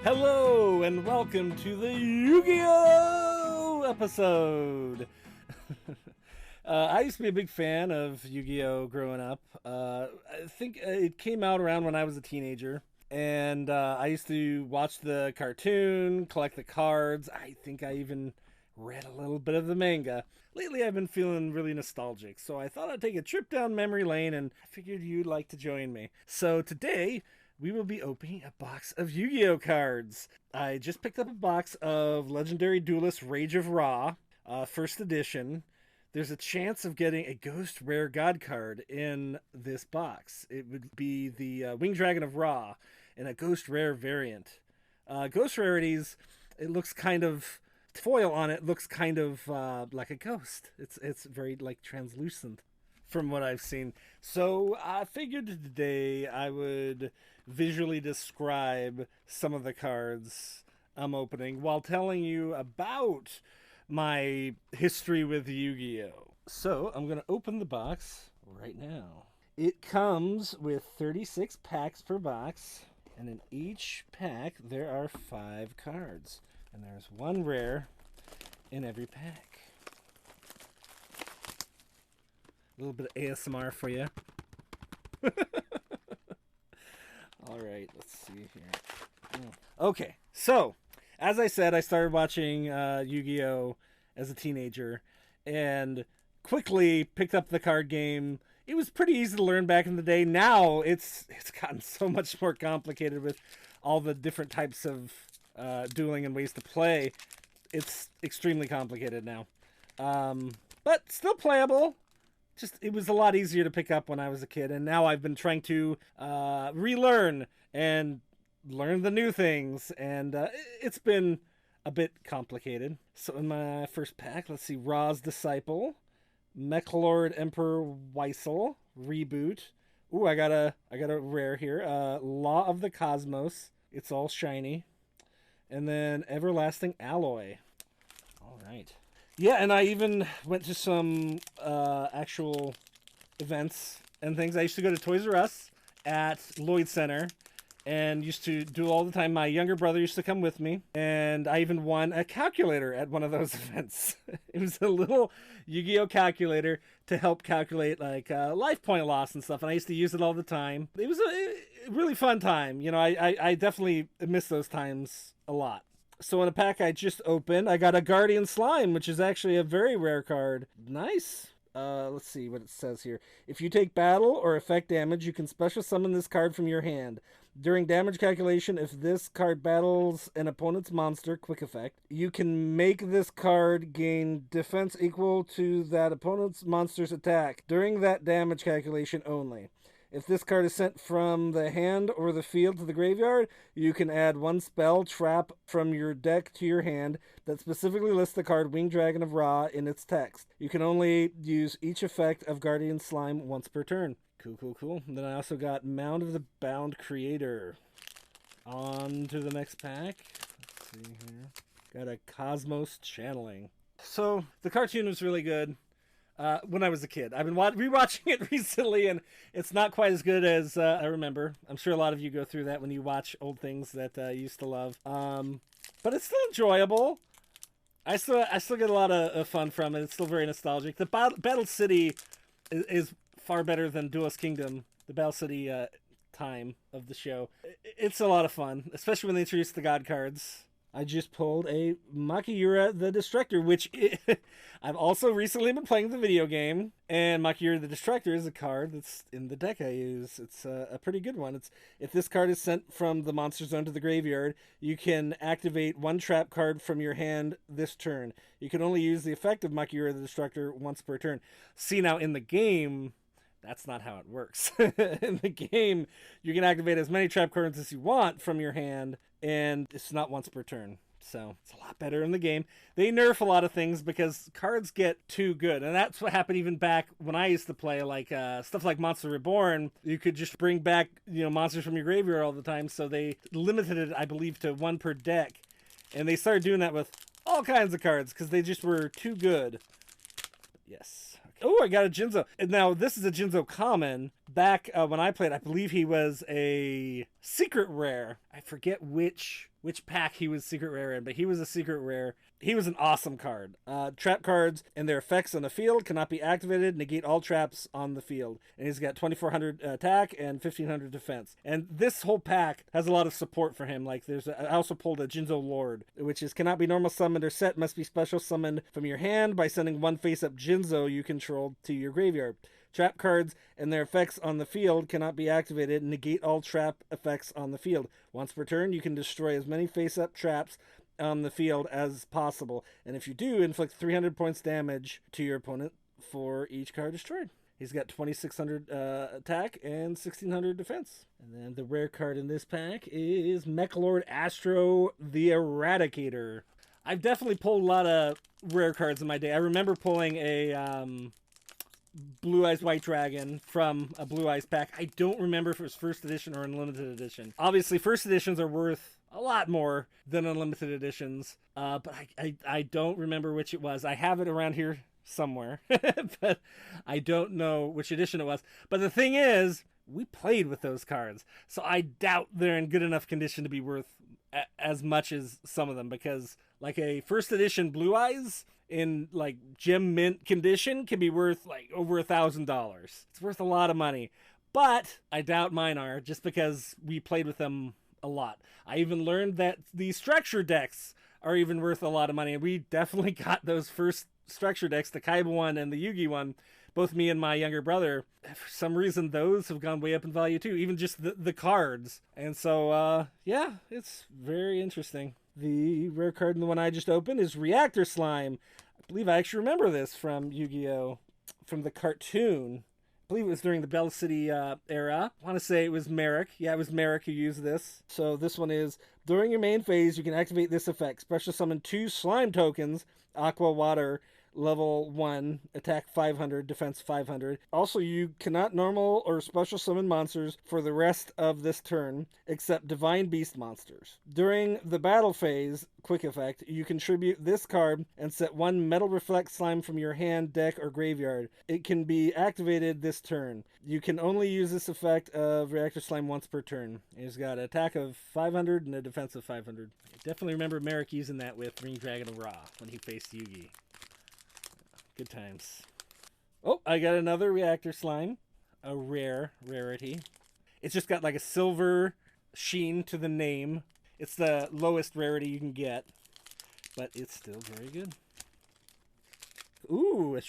Hello and welcome to the Yu-Gi-Oh! Episode! I used to be a big fan of Yu-Gi-Oh! Growing up. I think it came out around when I was a teenager. And I used to watch the cartoon, collect the cards. I think I even read a little bit of the manga. Lately I've been feeling really nostalgic, so I thought I'd take a trip down memory lane and I figured you'd like to join me. So today we will be opening a box of Yu-Gi-Oh! Cards. I just picked up a box of Legendary Duelist Rage of Ra, first edition. There's a chance of getting a Ghost Rare God card in this box. It would be the Winged Dragon of Ra in a Ghost Rare variant. Ghost Rarities, it looks kind of... foil on it looks kind of like a ghost. It's very like translucent from what I've seen. So I figured today I would visually describe some of the cards I'm opening while telling you about my history with Yu-Gi-Oh! So I'm going to open the box right now. It comes with 36 packs per box, and in each pack there are 5 cards. And there's one rare in every pack. A little bit of ASMR for you. All right, let's see here. Okay, so as I said, I started watching Yu-Gi-Oh! As a teenager and quickly picked up the card game. It was pretty easy to learn back in the day. Now it's gotten so much more complicated with all the different types of dueling and ways to play. It's extremely complicated now, but still playable. Just it was a lot easier to pick up when I was a kid, and now I've been trying to relearn and learn the new things, and it's been a bit complicated. So in my first pack, let's see: Ra's Disciple, Mechlord Emperor Weissel Reboot. Ooh, I got a rare here. Law of the Cosmos. It's all shiny. And then Everlasting Alloy. All right. Yeah, and I even went to some actual events and things. I used to go to Toys R Us at Lloyd Center and used to do all the time. My younger brother used to come with me, and I even won a calculator at one of those events. It was a little Yu-Gi-Oh! Calculator to help calculate like life point loss and stuff, and I used to use it all the time. It was a really fun time. You know, I definitely miss those times a lot. So in a pack I just opened, I got a Guardian Slime, which is actually a very rare card. Nice. Let's see what it says here. If you take battle or effect damage, you can special summon this card from your hand. During damage calculation, if this card battles an opponent's monster, quick effect, you can make this card gain defense equal to that opponent's monster's attack during that damage calculation only. If this card is sent from the hand or the field to the graveyard, you can add one spell trap from your deck to your hand that specifically lists the card Winged Dragon of Ra in its text. You can only use each effect of Guardian Slime once per turn. Cool. And then I also got Mound of the Bound Creator. On to the next pack. Let's see here. Got a Cosmos Channeling. So, the cartoon was really good. When I was a kid. I've been rewatching it recently, and it's not quite as good as I remember. I'm sure a lot of you go through that when you watch old things that you used to love. But it's still enjoyable. I still get a lot of fun from it. It's still very nostalgic. The Battle City is far better than Duelist Kingdom. The Battle City time of the show. It's a lot of fun, especially when they introduce the God cards. I just pulled a Makiura the Destructor, which I've also recently been playing the video game, and Makiura the Destructor is a card that's in the deck I use. It's a pretty good one. If this card is sent from the monster zone to the graveyard, you can activate one trap card from your hand this turn. You can only use the effect of Makiura the Destructor once per turn. See, now in the game, that's not how it works. In the game, you can activate as many trap cards as you want from your hand, and it's not once per turn. So it's a lot better in the game. They nerf a lot of things because cards get too good. And that's what happened even back when I used to play, like stuff like Monster Reborn. You could just bring back, monsters from your graveyard all the time. So they limited it, I believe, to one per deck. And they started doing that with all kinds of cards because they just were too good. Yes. Okay. Oh, I got a Jinzo. And now, this is a Jinzo common. Back when I played, I believe he was a secret rare. I forget which which pack he was secret rare in, but he was a secret rare. He was an awesome card. Trap cards and their effects on the field cannot be activated. Negate all traps on the field. And he's got 2,400 attack and 1,500 defense. And this whole pack has a lot of support for him. Like I also pulled a Jinzo Lord, which is cannot be normal summoned or set, must be special summoned from your hand by sending one face-up Jinzo you control to your graveyard. Trap cards and their effects on the field cannot be activated. Negate all trap effects on the field. Once per turn, you can destroy as many face-up traps on the field as possible. And if you do, inflict 300 points damage to your opponent for each card destroyed. He's got 2,600 attack and 1,600 defense. And then the rare card in this pack is Mechlord Astro the Eradicator. I've definitely pulled a lot of rare cards in my day. I remember pulling a Blue Eyes White Dragon from a Blue Eyes pack. I don't remember if it was first edition or unlimited edition. Obviously, first editions are worth a lot more than unlimited editions, but I don't remember which it was. I have it around here somewhere, but I don't know which edition it was. But the thing is, we played with those cards, so I doubt they're in good enough condition to be worth as much as some of them, because like a first edition Blue Eyes in like gem mint condition can be worth like over $1,000. It's worth a lot of money, but I doubt mine are, just because we played with them a lot. I even learned that the structure decks are even worth a lot of money, and we definitely got those first structure decks, the Kaiba one and the Yugi one, both me and my younger brother. For some reason, those have gone way up in value too, even just the cards. And so, yeah, it's very interesting. The rare card in the one I just opened is Reactor Slime. I believe I actually remember this from Yu-Gi-Oh! From the cartoon. I believe it was during the Bell City era. I want to say it was Merrick. Yeah, it was Merrick who used this. So this one is, during your main phase, you can activate this effect. Special summon 2 slime tokens, Aqua Water, level 1, attack 500, defense 500. Also, you cannot normal or special summon monsters for the rest of this turn, except Divine Beast monsters. During the battle phase, quick effect, you contribute this card and set 1 Metal Reflect Slime from your hand, deck, or graveyard. It can be activated this turn. You can only use this effect of Reactor Slime once per turn. He's got an attack of 500 and a defense of 500. I definitely remember Merrick using that with Ring Dragon of Ra when he faced Yugi. Good times. Oh, I got another Reactor Slime. A rarity. It's just got like a silver sheen to the name. It's the lowest rarity you can get, but it's still very good. Ooh,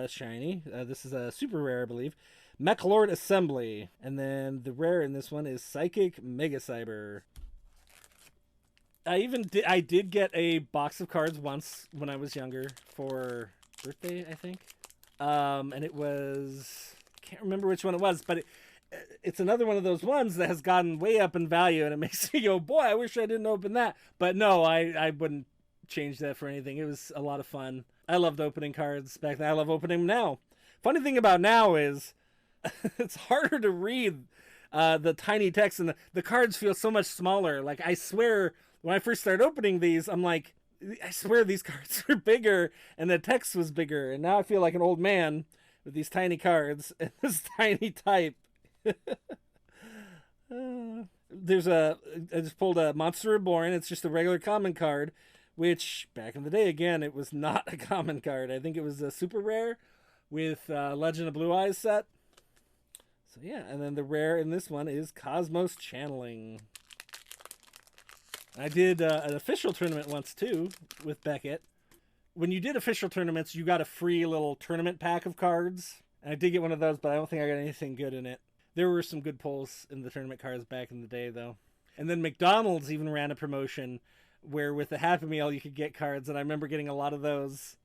shiny. This is a super rare, I believe. Mechlord Assembly. And then the rare in this one is Psychic Mega Cyber. I did get a box of cards once when I was younger for birthday, I think. And it was, can't remember which one it was, but it's another one of those ones that has gotten way up in value, and it makes me go, boy, I wish I didn't open that. But no, I wouldn't change that for anything. It was a lot of fun. I loved opening cards back then. I love opening them now. Funny thing about now is it's harder to read the tiny text, and the cards feel so much smaller. Like, I swear, when I first started opening these, I'm like, I swear these cards are bigger, and the text was bigger. And now I feel like an old man with these tiny cards and this tiny type. I just pulled a Monster Reborn. It's just a regular common card, which back in the day, again, it was not a common card. I think it was a super rare with Legend of Blue Eyes set. So yeah, and then the rare in this one is Cosmos Channeling. I did an official tournament once too with Beckett. When you did official tournaments, you got a free little tournament pack of cards. And I did get one of those, but I don't think I got anything good in it. There were some good pulls in the tournament cards back in the day, though. And then McDonald's even ran a promotion where with the Happy Meal you could get cards, and I remember getting a lot of those.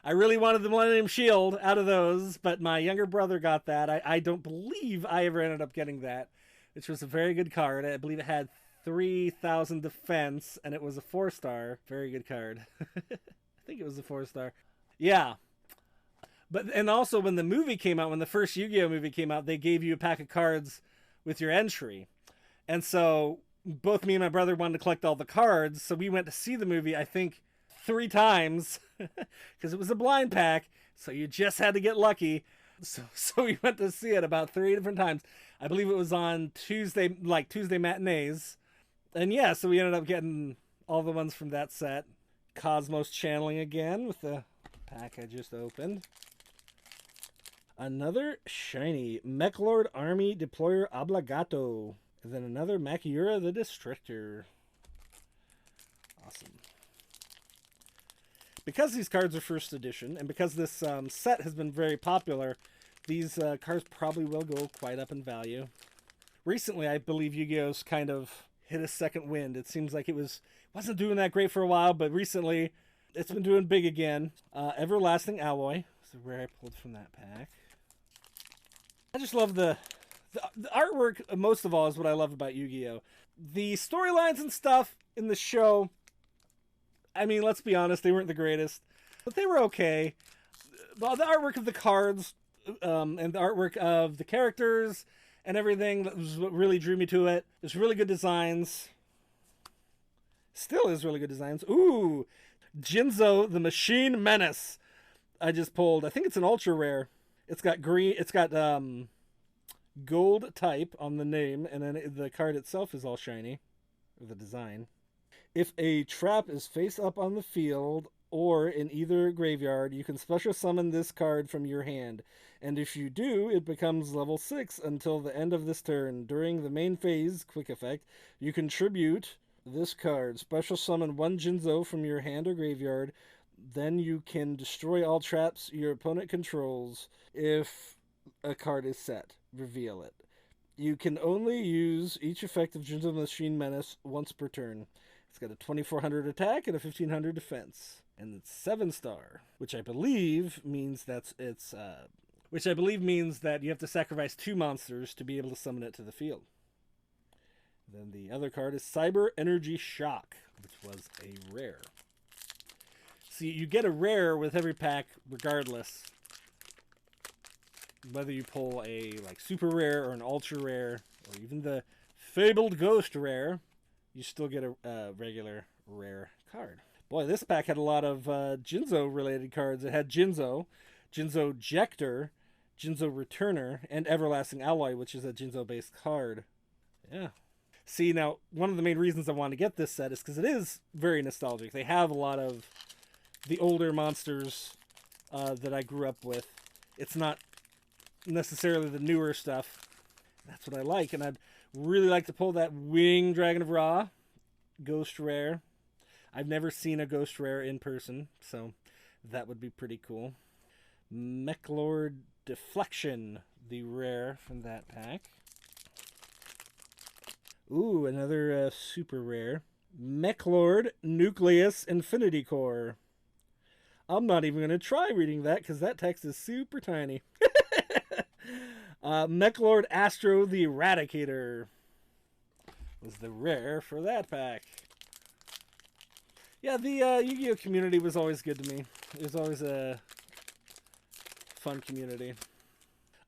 I really wanted the Millennium Shield out of those, but my younger brother got that. I don't believe I ever ended up getting that, which was a very good card. I believe it had 3,000 defense, and it was a 4-star. Very good card. I think it was a 4-star. Yeah. But, and also when the movie came out, when the first Yu-Gi-Oh movie came out, they gave you a pack of cards with your entry. And so both me and my brother wanted to collect all the cards, so we went to see the movie, I think, 3 times, because it was a blind pack, so you just had to get lucky. So we went to see it about 3 different times. I believe it was on Tuesday, like Tuesday matinees, And yeah, so we ended up getting all the ones from that set. Cosmos channeling again with the pack I just opened. Another shiny Mechlord Army Deployer Obbligato. And then another Makiura the Destructor. Awesome. Because these cards are first edition, and because this set has been very popular, these cards probably will go quite up in value. Recently, I believe Yu-Gi-Oh's kind of hit a second wind. It seems like it wasn't doing that great for a while, but recently it's been doing big again. Everlasting Alloy. It's the rare I pulled from that pack. I just love the artwork, most of all, is what I love about Yu-Gi-Oh! The storylines and stuff in the show, I mean, let's be honest, they weren't the greatest, but they were okay. The artwork of the cards and the artwork of the characters and everything, that was what really drew me to it. There's really good designs. Still is really good designs. Ooh, Jinzo the Machine Menace. I just pulled. I think it's an ultra rare. It's got green. It's got gold type on the name, and then the card itself is all shiny, or the design. If a trap is face up on the field or in either graveyard, you can special summon this card from your hand. And if you do, it becomes level 6 until the end of this turn. During the main phase, quick effect, you contribute this card. Special summon one Jinzo from your hand or graveyard. Then you can destroy all traps your opponent controls. If a card is set, reveal it. You can only use each effect of Jinzo Machine Menace once per turn. It's got a 2400 attack and a 1500 defense. And it's 7-star, which I believe means that you have to sacrifice 2 monsters to be able to summon it to the field. Then the other card is Cyber Energy Shock, which was a rare. See, you get a rare with every pack regardless. Whether you pull a super rare or an ultra rare, or even the fabled ghost rare, you still get a regular rare card. Boy, this pack had a lot of Jinzo related cards. It had Jinzo Jector, Jinzo Returner, and Everlasting Alloy, which is a Jinzo based card. Yeah. See, now, one of the main reasons I want to get this set is because it is very nostalgic. They have a lot of the older monsters that I grew up with. It's not necessarily the newer stuff. That's what I like, and I'd really like to pull that Wing Dragon of Ra Ghost Rare. I've never seen a Ghost Rare in person, so that would be pretty cool. Mechlord Deflection, the rare from that pack. Ooh, another super rare. Mechlord Nucleus Infinity Core. I'm not even going to try reading that because that text is super tiny. Mechlord Astro the Eradicator was the rare for that pack. Yeah, the Yu-Gi-Oh community was always good to me. It was always a fun community.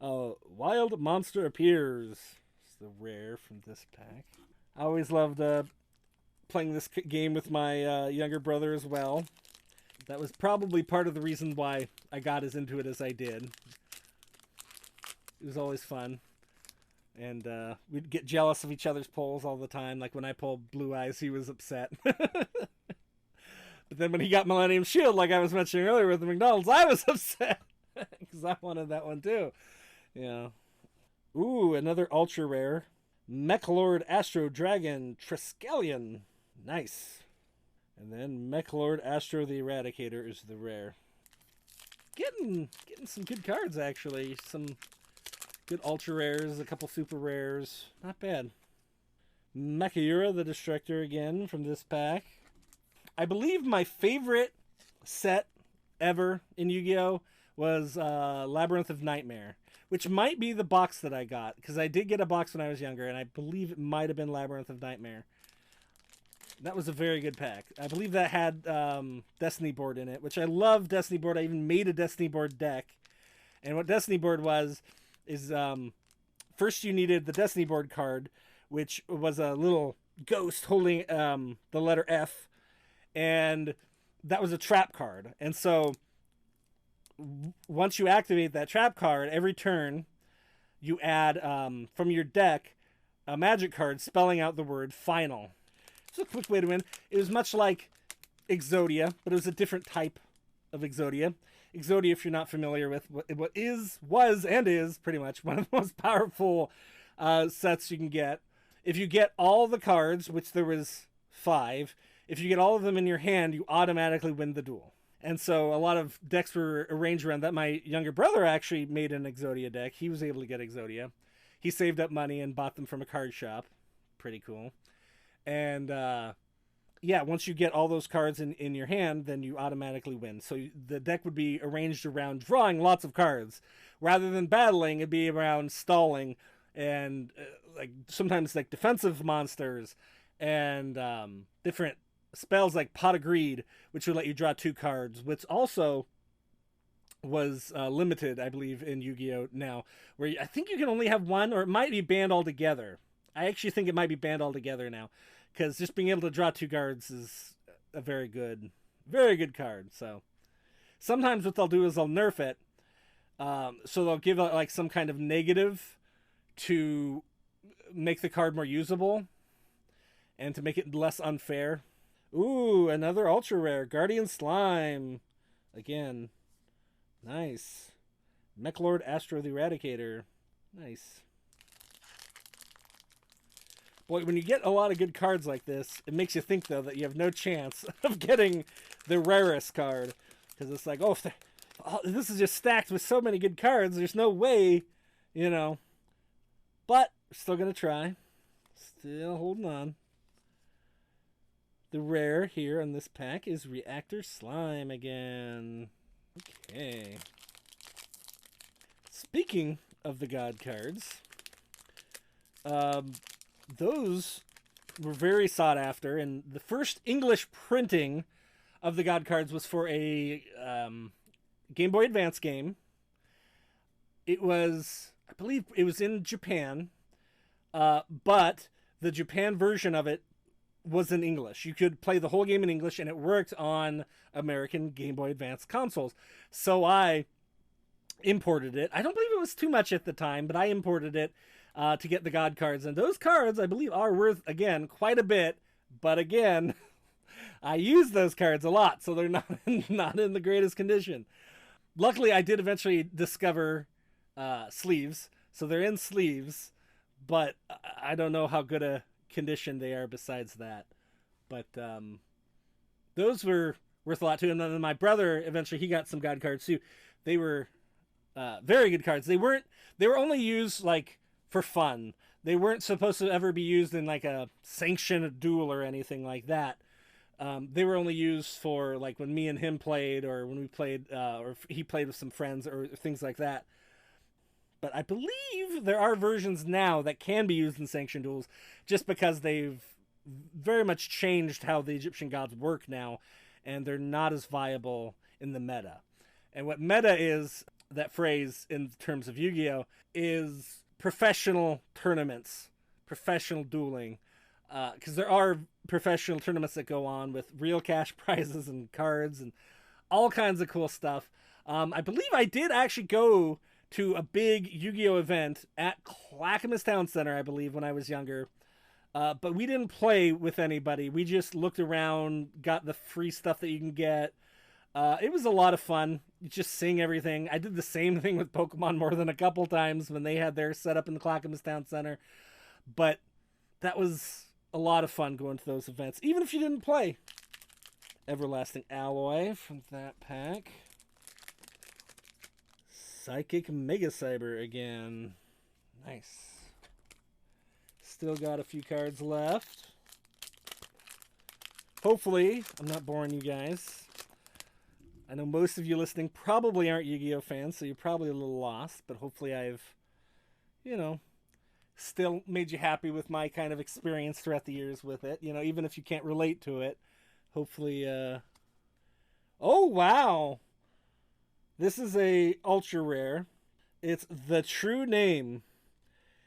Wild Monster Appears. It's the rare from this pack. I always loved playing this game with my younger brother as well. That was probably part of the reason why I got as into it as I did. It was always fun. And we'd get jealous of each other's pulls all the time. Like when I pulled Blue Eyes, he was upset. But then when he got Millennium Shield, like I was mentioning earlier with the McDonald's, I was upset. Because I wanted that one too. Yeah. Ooh, another ultra rare. Mechlord Astro Dragon Triskelion. Nice. And then Mechlord Astro the Eradicator is the rare. Getting some good cards, actually. Some good ultra rares, a couple super rares. Not bad. Makiura the Destructor again from this pack. I believe my favorite set ever in Yu-Gi-Oh! Was Labyrinth of Nightmare, which might be the box that I got, because I did get a box when I was younger, and I believe it might have been Labyrinth of Nightmare. That was a very good pack. I believe that had Destiny Board in it, which I love Destiny Board. I even made a Destiny Board deck. And what Destiny Board is first you needed the Destiny Board card, which was a little ghost holding the letter F, and that was a trap card. And so once you activate that trap card, every turn you add from your deck a magic card spelling out the word final. it's a quick way to win. It was much like Exodia, but it was a different type of Exodia. Exodia, if you're not familiar with what was and is pretty much one of the most powerful sets you can get. If you get all the cards, which there was 5, if you get all of them in your hand, you automatically win the duel. And so a lot of decks were arranged around that. My younger brother actually made an Exodia deck. He was able to get Exodia. He saved up money and bought them from a card shop. Pretty cool. And yeah, once you get all those cards in your hand, then you automatically win. So the deck would be arranged around drawing lots of cards. Rather than battling, it'd be around stalling and like sometimes like defensive monsters and different spells like Pot of Greed, which would let you draw 2 cards, which also was limited, I believe, in Yu-Gi-Oh! Now, where I think you can only have 1, or it might be banned altogether. I actually think it might be banned altogether now, because just being able to draw 2 cards is a very good card. So sometimes what they'll do is they'll nerf it, so they'll give it like some kind of negative to make the card more usable and to make it less unfair. Ooh, another ultra rare. Guardian Slime. Again. Nice. Mechlord Astro the Eradicator. Nice. Boy, when you get a lot of good cards like this, it makes you think, though, that you have no chance of getting the rarest card. Because it's like, oh, this is just stacked with so many good cards. There's no way, you know. But, we're still going to try. Still holding on. The rare here on this pack is Reactor Slime again. Okay. Speaking of the God cards, those were very sought after, and the first English printing of the God cards was for a Game Boy Advance game. It was, I believe it was in Japan, but the Japan version of it was in English. You could play the whole game in English, and it worked on American Game Boy Advance consoles. So I imported it. I don't believe it was too much at the time, but I imported it to get the God cards. And those cards, I believe, are worth, again, quite a bit. But again, I use those cards a lot, so they're not in the greatest condition. Luckily, I did eventually discover sleeves. So they're in sleeves, but I don't know how good a condition they are besides that. But those were worth a lot too. And then my brother, eventually, he got some God cards too. They were very good cards. They were only used like for fun. They weren't supposed to ever be used in like a sanctioned duel or anything like that. They were only used for like when me and him played, or when we played, or he played with some friends or things like that. But I believe there are versions now that can be used in sanctioned duels, just because they've very much changed how the Egyptian gods work now, and they're not as viable in the meta. And what meta is, that phrase in terms of Yu-Gi-Oh, is professional tournaments, professional dueling. Because there are professional tournaments that go on with real cash prizes and cards and all kinds of cool stuff. I believe I did actually go to a big Yu-Gi-Oh event at Clackamas Town Center, I believe, when I was younger. But we didn't play with anybody. We just looked around, got the free stuff that you can get. It was a lot of fun, just seeing everything. I did the same thing with Pokemon more than a couple times when they had their setup in the Clackamas Town Center. But that was a lot of fun going to those events, even if you didn't play. Everlasting Alloy from that pack. Psychic Mega Cyber again. Nice. Still got a few cards left. Hopefully, I'm not boring you guys. I know most of you listening probably aren't Yu-Gi-Oh fans, so you're probably a little lost, but hopefully I've, still made you happy with my kind of experience throughout the years with it. Even if you can't relate to it, hopefully, oh, wow. This is a ultra rare. It's The True Name.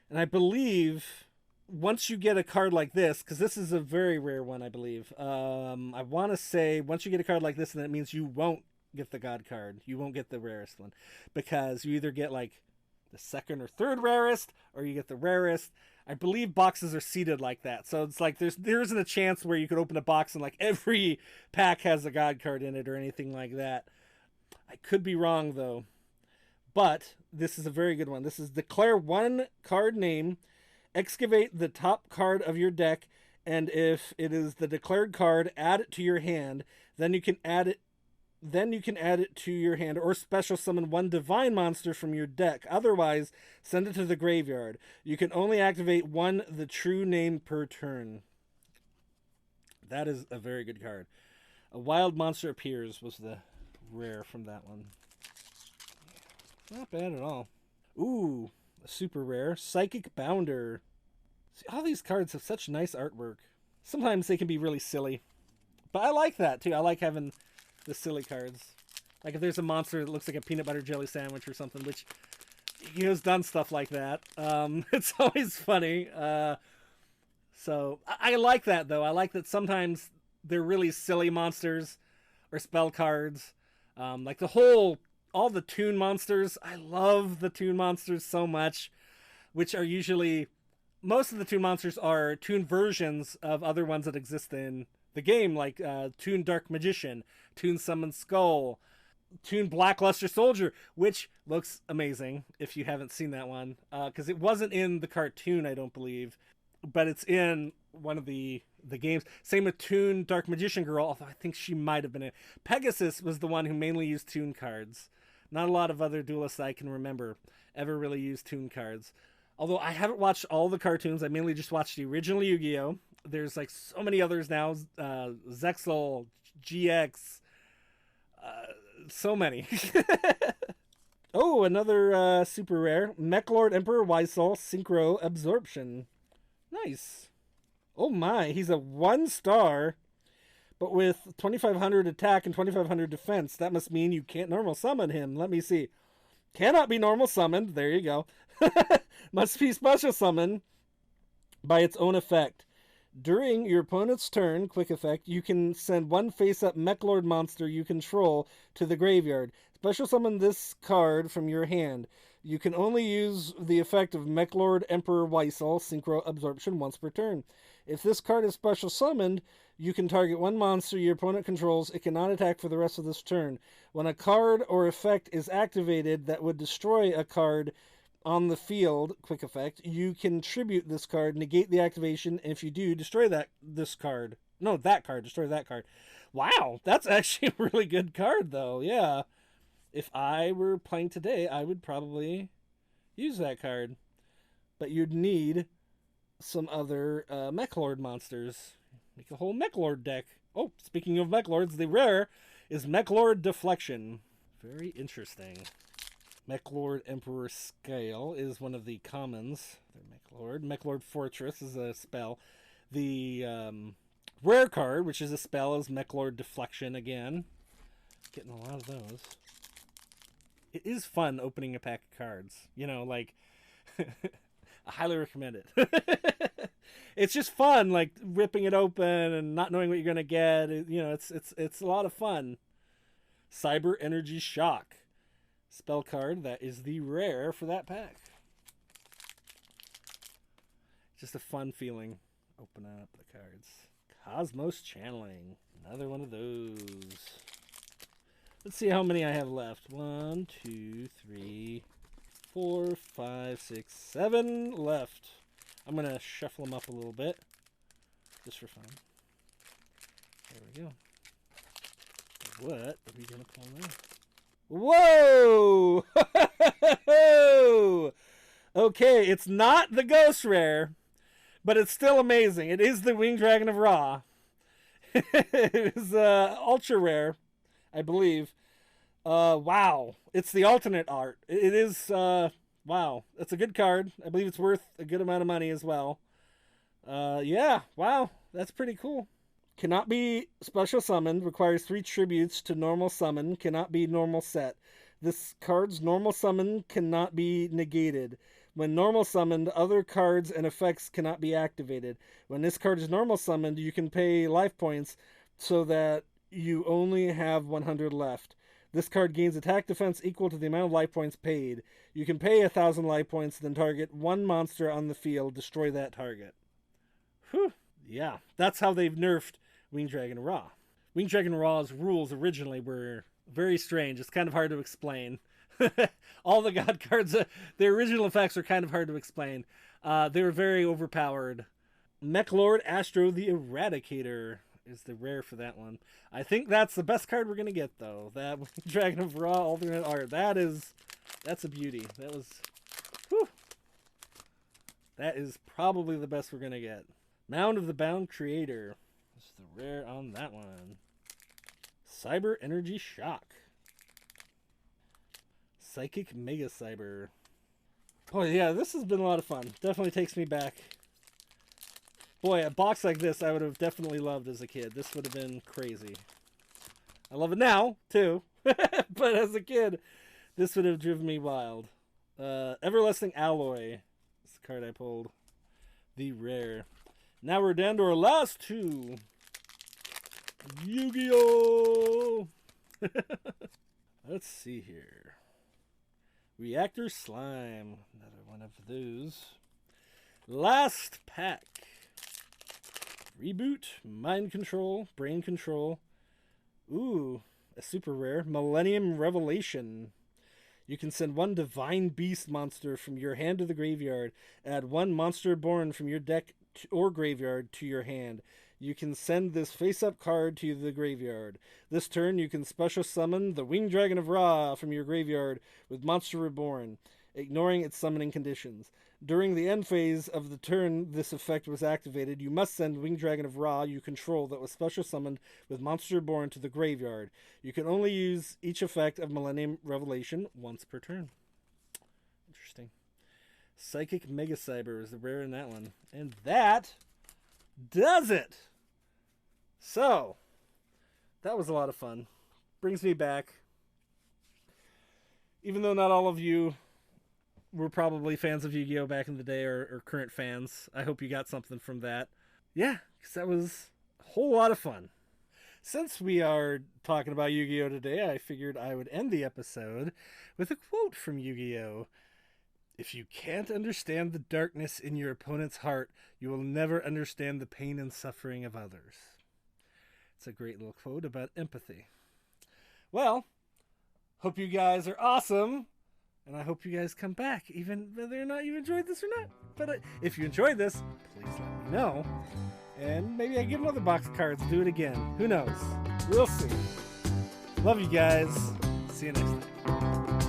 And I believe once you get a card like this, because this is a very rare one, I believe. I want to say once you get a card like this, then it means you won't get the God card. You won't get the rarest one. Because you either get like the second or third rarest, or you get the rarest. I believe boxes are seated like that. So it's like there isn't a chance where you could open a box and like every pack has a god card in it or anything like that. I could be wrong though. But this is a very good one. This is declare one card name, excavate the top card of your deck, and if it is the declared card, add it to your hand. Then you can add it to your hand or special summon one divine monster from your deck. Otherwise, send it to the graveyard. You can only activate one the true name per turn. That is a very good card. A wild monster appears was the rare from that one. Not bad at all. Ooh, a super rare. Psychic Bounder. See, all these cards have such nice artwork. Sometimes they can be really silly. But I like that, too. I like having the silly cards. Like if there's a monster that looks like a peanut butter jelly sandwich or something, which has done stuff like that. It's always funny. So I like that, though. I like that sometimes they're really silly monsters or spell cards. Like all the Toon monsters. I love the Toon monsters so much, which are usually, most of the Toon monsters are Toon versions of other ones that exist in the game, like Toon Dark Magician, Toon Summon Skull, Toon Blackluster Soldier, which looks amazing if you haven't seen that one, because it wasn't in the cartoon, I don't believe, but it's in one of the games. Same with Toon Dark Magician Girl, although I think she might have been in. Pegasus was the one who mainly used Toon cards. Not a lot of other duelists I can remember ever really used Toon cards. Although I haven't watched all the cartoons, I mainly just watched the original Yu-Gi-Oh! There's like so many others now. Zexal, GX, so many. Oh, another super rare. Mechlord Emperor Weissel Synchro Absorption. Nice. Oh my, he's a 1-star, but with 2500 attack and 2500 defense. That must mean you can't normal summon him. Let me see. Cannot be normal summoned. There you go. Must be special summoned by its own effect. During your opponent's turn, quick effect, you can send one face-up Mechlord monster you control to the graveyard. Special summon this card from your hand. You can only use the effect of Mechlord Emperor Weissel Synchro Absorption once per turn. If this card is special summoned, you can target one monster your opponent controls. It cannot attack for the rest of this turn. When a card or effect is activated that would destroy a card on the field, quick effect, you can tribute this card, negate the activation, and if you do, destroy that card. Destroy that card. Wow, that's actually a really good card, though. Yeah. If I were playing today, I would probably use that card. But you'd need some other Mechlord monsters. Make a whole Mechlord deck. Oh, speaking of Mechlords, the rare is Mechlord Deflection. Very interesting. Mechlord Emperor Scale is one of the commons. Mechlord. Mechlord Fortress is a spell. The rare card, which is a spell, is Mechlord Deflection again. Getting a lot of those. It is fun opening a pack of cards. You know, like, I highly recommend it. It's just fun, like, ripping it open and not knowing what you're going to get. It's a lot of fun. Cyber Energy Shock. Spell card that is the rare for that pack. Just a fun feeling. Open up the cards. Cosmos Channeling. Another one of those. Let's see how many I have left. 1, 2, 3, 4, 5, 6, 7 left. I'm going to shuffle them up a little bit. Just for fun. There we go. What are we going to pull now? Whoa! Okay, it's not the Ghost Rare, but it's still amazing. It is the Winged Dragon of Ra. It is ultra rare, I believe. Wow. It's the alternate art. It is, wow. It's a good card. I believe it's worth a good amount of money as well. Yeah, wow. That's pretty cool. Cannot be special summoned. Requires 3 tributes to normal summon. Cannot be normal set. This card's normal summon cannot be negated. When normal summoned, other cards and effects cannot be activated. When this card is normal summoned, you can pay life points so that you only have 100 left. This card gains attack defense equal to the amount of life points paid. You can pay 1,000 life points, then target one monster on the field, destroy that target. Whew. Yeah, that's how they've nerfed Winged Dragon Ra. Winged Dragon Ra's rules originally were very strange. It's kind of hard to explain. All the god cards, their original effects are kind of hard to explain. They were very overpowered. Mech Lord Astro the Eradicator is the rare for that one. I think that's the best card we're going to get, though. That Dragon of Ra alternate art. That's a beauty. Whew. That is probably the best we're going to get. Mound of the Bound Creator. This is the rare on that one. Cyber Energy Shock. Psychic Mega Cyber. Oh yeah, this has been a lot of fun. Definitely takes me back. Boy, a box like this I would have definitely loved as a kid. This would have been crazy. I love it now, too. But as a kid, this would have driven me wild. Everlasting Alloy. This card I pulled. The rare. Now we're down to our last two. Yu-Gi-Oh! Let's see here. Reactor Slime. Another one of those. Last pack. Reboot. Mind Control. Brain Control. Ooh. A super rare. Millennium Revelation. You can send one Divine Beast monster from your hand to the graveyard. Add one monster born from your deck or graveyard to your hand. You can send this face-up card to the graveyard. This turn, you can special summon the Winged Dragon of Ra from your graveyard with Monster Reborn, ignoring its summoning conditions. During the end phase of the turn this effect was activated, you must send Winged Dragon of Ra you control that was special summoned with Monster Reborn to the graveyard. You can only use each effect of Millennium Revelation once per turn. Interesting. Psychic Mega Cyber is the rare in that one. And that does it! So, that was a lot of fun. Brings me back. Even though not all of you were probably fans of Yu-Gi-Oh! Back in the day or current fans, I hope you got something from that. Yeah, because that was a whole lot of fun. Since we are talking about Yu-Gi-Oh! Today, I figured I would end the episode with a quote from Yu-Gi-Oh! If you can't understand the darkness in your opponent's heart, you will never understand the pain and suffering of others. It's a great little quote about empathy. Well, hope you guys are awesome, and I hope you guys come back, even whether or not you enjoyed this or not. But if you enjoyed this, please let me know, and maybe I get another box of cards, do it again. Who knows? We'll see. Love you guys. See you next time.